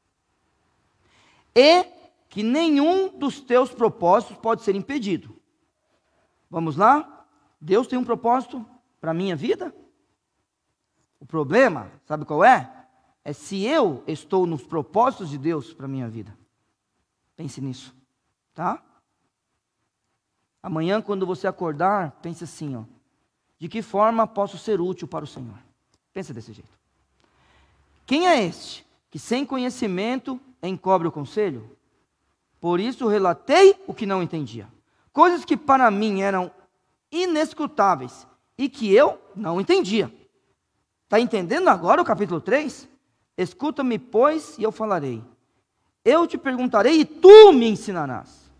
E que nenhum dos teus propósitos pode ser impedido. Vamos lá? Deus tem um propósito para a minha vida? O problema, sabe qual é? É se eu estou nos propósitos de Deus para a minha vida. Pense nisso, tá? Amanhã, quando você acordar, pense assim, de que forma posso ser útil para o Senhor? Pensa desse jeito. Quem é este que sem conhecimento encobre o conselho? Por isso relatei o que não entendia. Coisas que para mim eram inescrutáveis e que eu não entendia. Está entendendo agora o capítulo 3? Escuta-me, pois, e eu falarei. Eu te perguntarei e tu me ensinarás.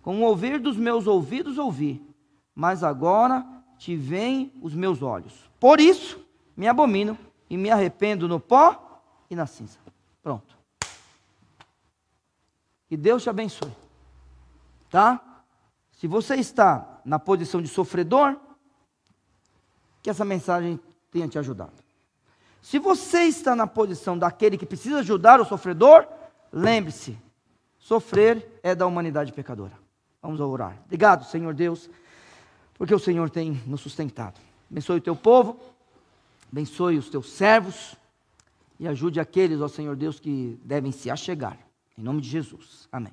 Com o ouvir dos meus ouvidos ouvi, mas agora te veem os meus olhos. Por isso me abomino e me arrependo no pó e na cinza. Pronto. Que Deus te abençoe. Tá? Se você está na posição de sofredor, que essa mensagem tenha te ajudado. Se você está na posição daquele que precisa ajudar o sofredor, lembre-se, sofrer é da humanidade pecadora. Vamos orar. Obrigado, Senhor Deus, porque o Senhor tem nos sustentado. Abençoe o teu povo, abençoe os teus servos e ajude aqueles, ó Senhor Deus, que devem se achegar. Em nome de Jesus. Amém.